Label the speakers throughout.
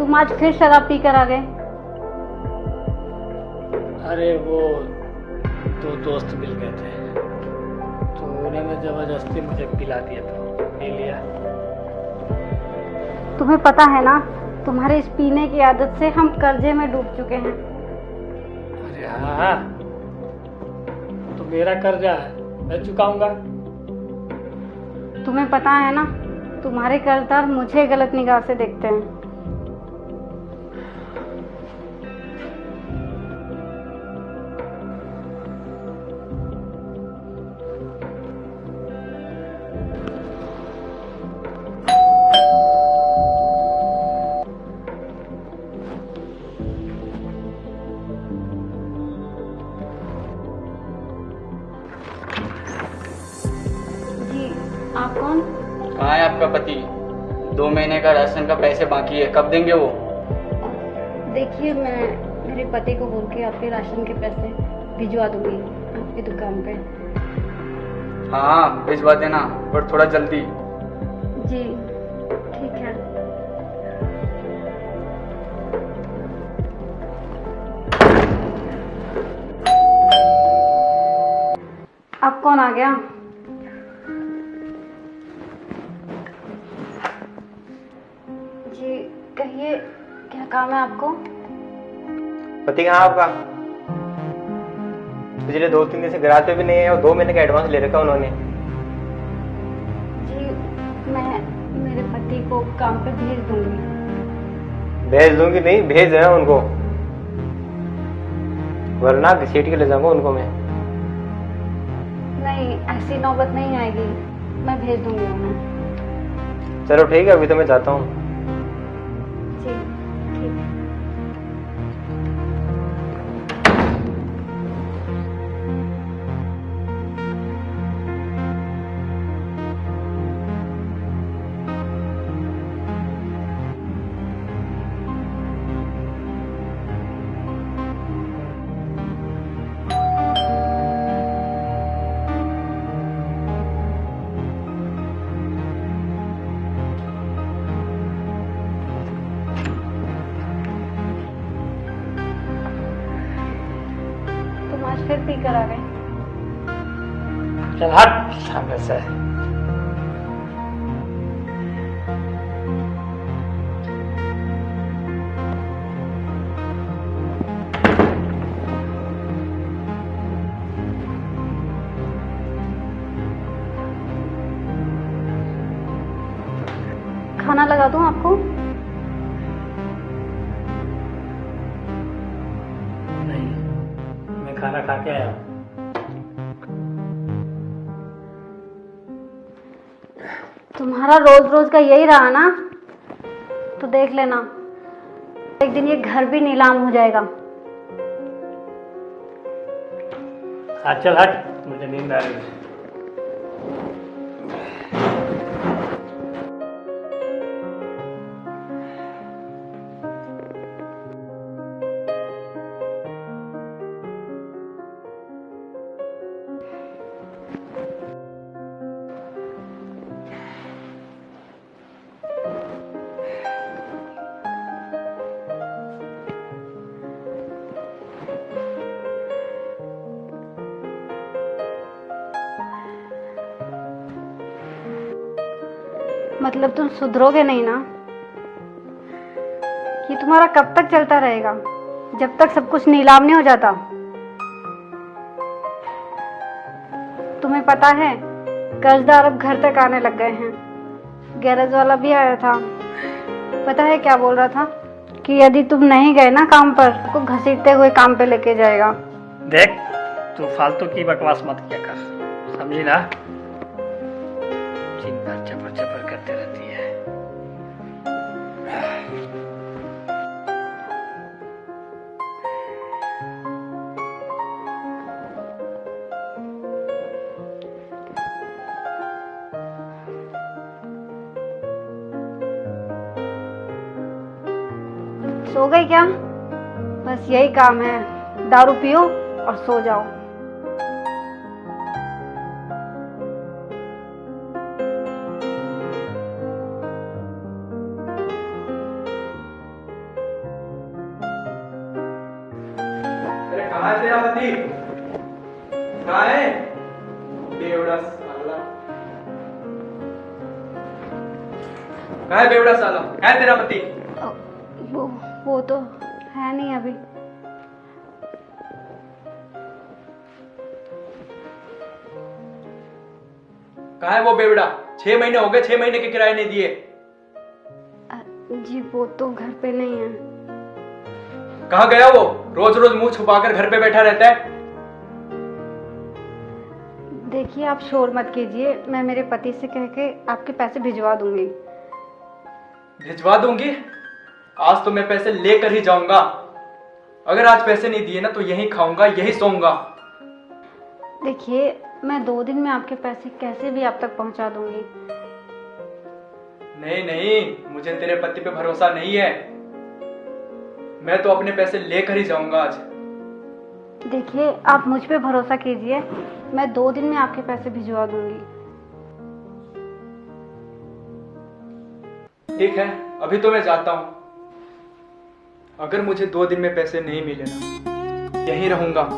Speaker 1: तुम आज फिर शराब पी कर आ गए?
Speaker 2: अरे वो दो दोस्त मिल गए थे तो उन्होंने जबरदस्ती मुझे पिला दिया तो पी लिया।
Speaker 1: तुम्हें पता है ना, तुम्हारे इस पीने की आदत से हम कर्जे में डूब चुके हैं।
Speaker 2: अरे हाँ, तो मेरा कर्जा है, मैं चुकाऊंगा।
Speaker 1: तुम्हें पता है ना, तुम्हारे कर्जदार मुझे गलत निगाह से देखते हैं। जी, आप कौन?
Speaker 3: कहाँ है आपका पति? 2 महीने का राशन का पैसे बाकी है, कब देंगे वो?
Speaker 1: देखिए, मैं मेरे पति को बोल के आपके राशन के पैसे भिजवा दूंगी आपकी दुकान पे।
Speaker 3: हाँ हाँ भिजवा देना, पर थोड़ा जल्दी।
Speaker 1: जी ठीक है। अब कौन आ गया? जी कहिए, क्या काम है आपको?
Speaker 4: पति कहाँ आपका? पिछले 2-3 दिन से ग्राहक पे भी नहीं है और 2 महीने का एडवांस ले रखा उन्होंने।
Speaker 1: जी मैं मेरे पति को काम पे भेज दूंगी।
Speaker 4: भेज दूंगी नहीं, भेज देना उनको, वरना घसीट के ले जाऊंगा उनको मैं।
Speaker 1: नहीं, ऐसी नौबत नहीं आएगी, मैं भेज दूंगी उन्हें।
Speaker 4: चलो ठीक है, अभी तो मैं जाता हूँ।
Speaker 1: जी ठीक है। तुम आज फिर पी कर आ गए?
Speaker 2: चल हट सामने से।
Speaker 1: खाना लगा दूं आपको?
Speaker 2: नहीं, मैं खाना खा के आया।
Speaker 1: तुम्हारा रोज रोज का यही रहा ना, तो देख लेना, एक दिन ये घर भी नीलाम हो जाएगा।
Speaker 2: हाँ चल हट, मुझे नींद आ रही है।
Speaker 1: मतलब तुम सुधरोगे नहीं ना? ये तुम्हारा कब तक चलता रहेगा, जब तक सब कुछ नीलाम नहीं हो जाता? तुम्हें पता है, कर्जदार अब घर तक आने लग गए हैं। गैरेज वाला भी आया था, पता है क्या बोल रहा था? कि यदि तुम नहीं गए ना काम पर, तो घसीटते हुए काम पे लेके जाएगा।
Speaker 2: देख, तू फालतू की बकवास मत किया कर, समझी ना? दिन भर चपर चपर करते रहती है।
Speaker 1: सो गई क्या? बस यही काम है, दारू पियो और सो जाओ।
Speaker 4: बेवड़ा साला। कहाँ है बेवड़ा साला? कहाँ है तेरा पति?
Speaker 1: वो तो है नहीं अभी।
Speaker 4: कहाँ है वो बेवड़ा? 6 महीने हो गए, 6 महीने के किराए नहीं दिए।
Speaker 1: जी वो तो घर पे नहीं है।
Speaker 4: कहाँ गया वो? रोज रोज मुंह छुपाकर घर पे बैठा रहता है।
Speaker 1: देखिए आप शोर मत कीजिए, मैं मेरे पति से कह के आपके पैसे भिजवा दूंगी।
Speaker 4: भिजवा दूंगी? आज तो मैं पैसे लेकर ही जाऊंगा। अगर आज पैसे नहीं दिए ना तो यहीं खाऊंगा, यहीं सोऊंगा।
Speaker 1: देखिए मैं 2 दिन में आपके पैसे कैसे भी आप तक पहुंचा दूंगी।
Speaker 4: नहीं नहीं, मुझे तेरे पति पे भरोसा नहीं है। मैं तो अपने पैसे लेकर ही जाऊंगा आज।
Speaker 1: देखिए आप मुझ पे भरोसा कीजिए, मैं 2 दिन में आपके पैसे भिजवा दूंगी।
Speaker 4: ठीक है, अभी तो मैं जाता हूं। अगर मुझे 2 दिन में पैसे नहीं मिले ना, यहीं रहूंगा,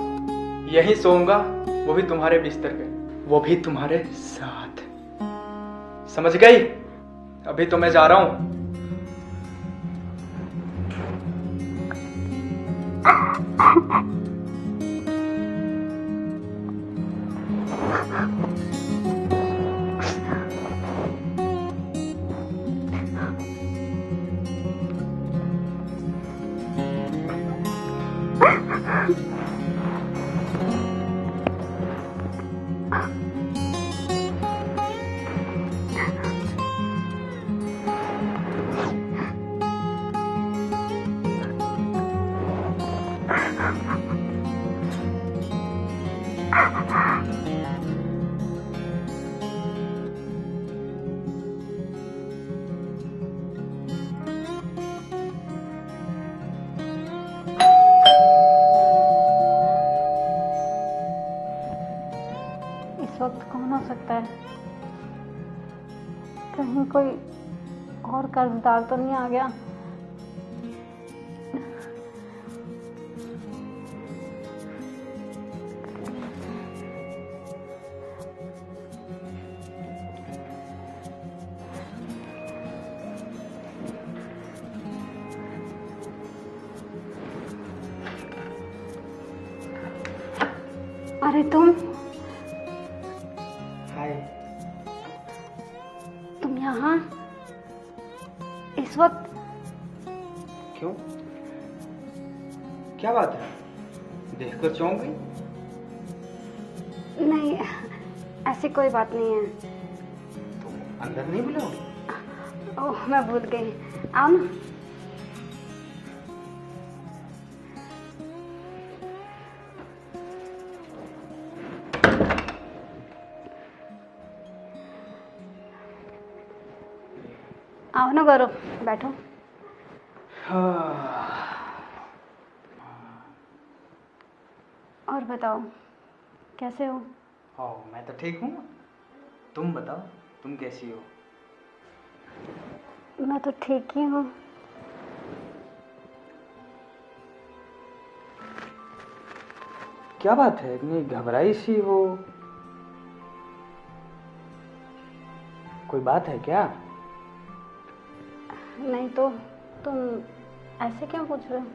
Speaker 4: यहीं सोऊंगा, वो भी तुम्हारे बिस्तर पे, वो भी तुम्हारे साथ। समझ गई? अभी तो मैं जा रहा हूं।
Speaker 1: इस वक्त कौन हो सकता है? कहीं कोई और कर्जदार तो नहीं आ गया? अरे तुम यहाँ इस वक्त?
Speaker 4: क्यों? क्या बात है? देखकर चौंक गई?
Speaker 1: नहीं, ऐसी कोई बात नहीं है।
Speaker 4: तो अंदर नहीं बुलाओ?
Speaker 1: ओह मैं भूल गई, आओ ना। आओ ना गौरव, बैठो। और बताओ कैसे हो?
Speaker 4: मैं तो ठीक हूँ। तुम बताओ, तुम कैसी हो?
Speaker 1: मैं तो ठीक ही हूँ।
Speaker 4: क्या बात है, इतनी घबराई सी हो? कोई बात है क्या?
Speaker 1: नहीं तो तुम ऐसे क्यों पूछ रहे हो?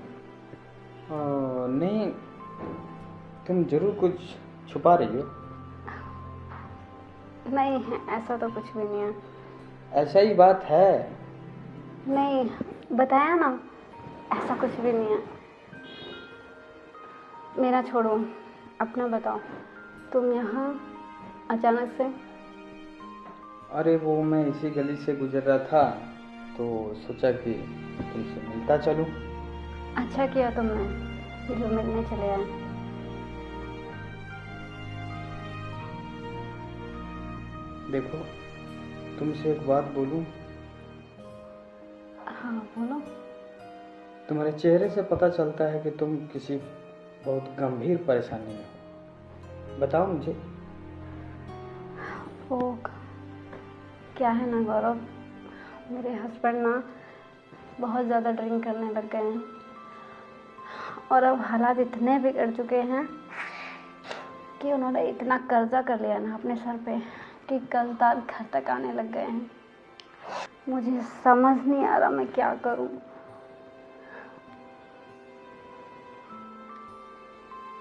Speaker 4: नहीं, तुम जरूर कुछ छुपा रही हो।
Speaker 1: नहीं, ऐसा तो कुछ भी नहीं है।
Speaker 4: ऐसा ही बात है।
Speaker 1: नहीं, बताया ना, ऐसा कुछ भी नहीं है। मेरा छोड़ो, अपना बताओ, तुम यहाँ अचानक से?
Speaker 4: अरे वो मैं इसी गली से गुजर रहा था तो सोचा कि तुमसे मिलता चलूं।
Speaker 1: अच्छा किया तुमने जो मिलने चले आए।
Speaker 4: देखो, तुमसे एक बात बोलूं?
Speaker 1: हाँ बोलो।
Speaker 4: तुम्हारे चेहरे से पता चलता है कि तुम किसी बहुत गंभीर परेशानी में हो। बताओ मुझे।
Speaker 1: वो क्या है ना गौरव, मेरे हस्बैंड ना बहुत ज़्यादा ड्रिंक करने लग गए हैं और अब हालात इतने बिगड़ चुके हैं कि उन्होंने इतना कर्जा कर लिया ना अपने सर पे कि कर्जदार घर तक आने लग गए हैं। मुझे समझ नहीं आ रहा मैं क्या करूं।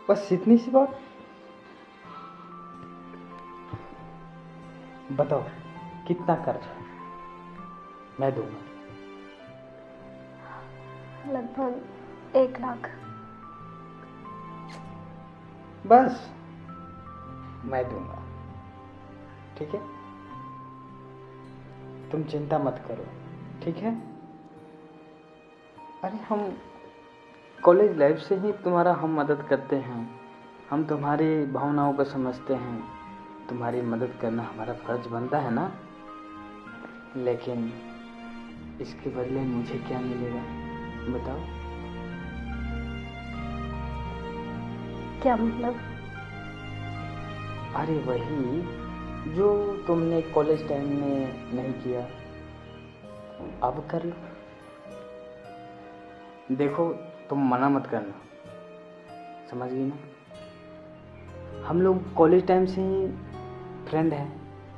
Speaker 4: बस इतनी सी बात? बताओ कितना कर्जा? मैं दूंगा।
Speaker 1: लगभग 1 लाख।
Speaker 4: बस मैं दूंगा, ठीक है? तुम चिंता मत करो, ठीक है? अरे हम कॉलेज लाइफ से ही तुम्हारा हम मदद करते हैं। हम तुम्हारी भावनाओं को समझते हैं। तुम्हारी मदद करना हमारा फर्ज बनता है ना। लेकिन इसके बदले मुझे क्या मिलेगा बताओ?
Speaker 1: क्या मतलब?
Speaker 4: अरे वही जो तुमने कॉलेज टाइम में नहीं किया, अब कर लो। देखो तुम मना मत करना, समझ गई ना? हम लोग कॉलेज टाइम से ही फ्रेंड हैं,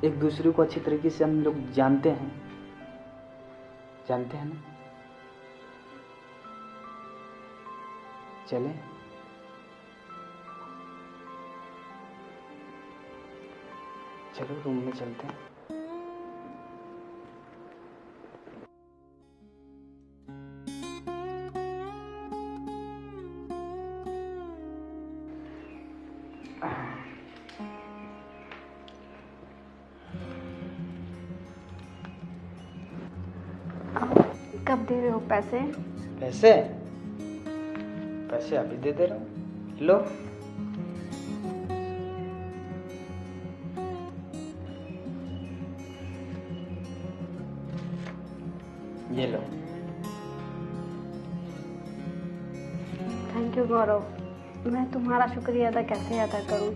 Speaker 4: एक दूसरे को अच्छी तरीके से हम लोग जानते हैं ना? चलें? चलो रूम में चलते हैं।
Speaker 1: कब दे रहे हो पैसे?
Speaker 4: पैसे पैसे अभी दे दे रहा हूँ, लो। ये लो।
Speaker 1: थैंक यू गौरव, मैं तुम्हारा शुक्रिया अदा कैसे अदा करूं?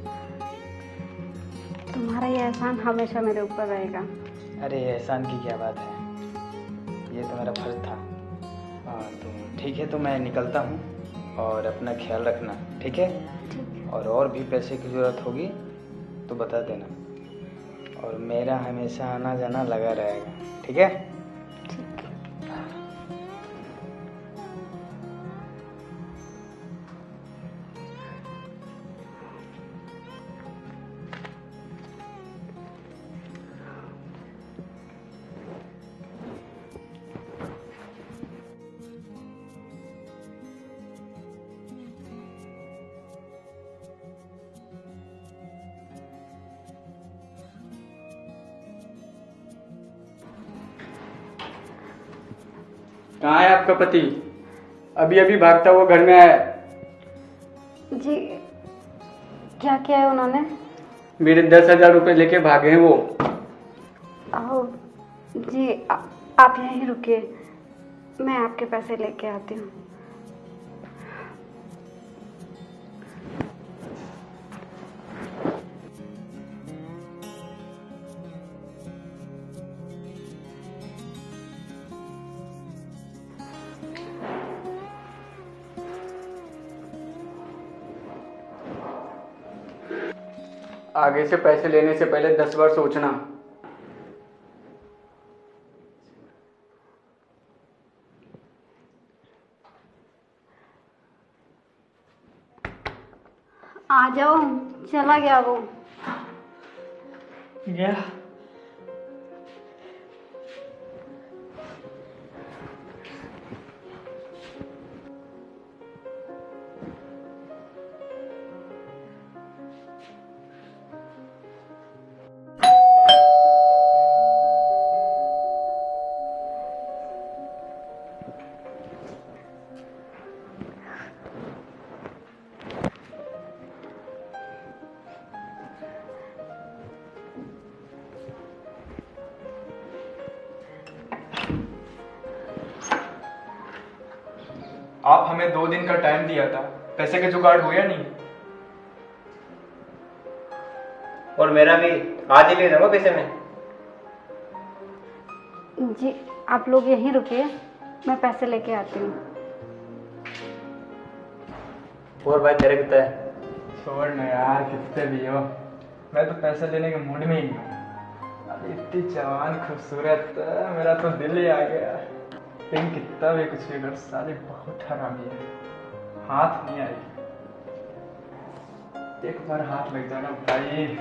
Speaker 1: तुम्हारा ये एहसान हमेशा मेरे ऊपर रहेगा।
Speaker 4: अरे एहसान की क्या बात है, ये तो मेरा फर्ज था। हाँ तो ठीक है, तो मैं निकलता हूँ और अपना ख्याल रखना, ठीक है? और भी पैसे की ज़रूरत होगी तो बता देना, और मेरा हमेशा आना जाना लगा रहेगा, ठीक है?
Speaker 1: ठीक है।
Speaker 3: कहाँ है आपका पति? अभी अभी भागता हुआ घर में आया।
Speaker 1: जी क्या किया है उन्होंने?
Speaker 3: मेरे 10,000 रुपये लेके भागे हैं वो।
Speaker 1: आओ जी, आप यहीं रुकिए, मैं आपके पैसे लेके आती हूँ।
Speaker 3: आगे से पैसे लेने से पहले 10 बार सोचना।
Speaker 1: आ जाओ, चला गया वो।
Speaker 2: गया?
Speaker 4: आप हमें 2 दिन का टाइम दिया था, पैसे का जुगाड़ हुआ नहीं?
Speaker 5: और मेरा भी आज ही ले जाऊंगा पैसे में।
Speaker 1: जी आप लोग यहीं रुकिए, मैं पैसे लेके आती हूँ।
Speaker 5: और भाई तेरे कितना है?
Speaker 4: छोड़ ना यार, कितने भी हो, मैं तो पैसे लेने के मूड में ही नहीं हूँ। अरे इतनी जवान खूबसूरत, मेरा तो दिल ही आ गया। लेकिन कितना भी कुछ भी कर, साली बहुत हरामी है, हाथ नहीं आएगी। एक बार हाथ लग जाना भाई,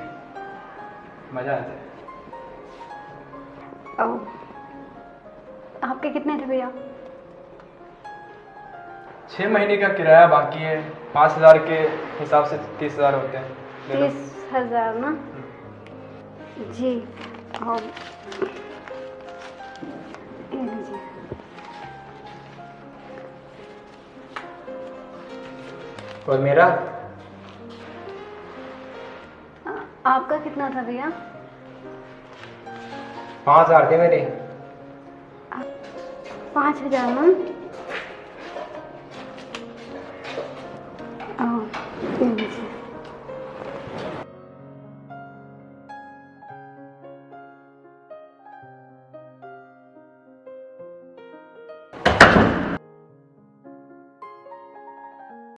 Speaker 4: मजा आ जाए।
Speaker 1: ओ, आपके कितने थे भैया?
Speaker 4: 6 महीने का किराया बाकी है, 5,000 के हिसाब से 30,000 होते हैं। ले लो।
Speaker 1: 30,000 ना जी। और ये लीजिए।
Speaker 5: और मेरा
Speaker 1: आपका कितना था भैया?
Speaker 5: 5,000 थे मेरे।
Speaker 1: 5,000 ना।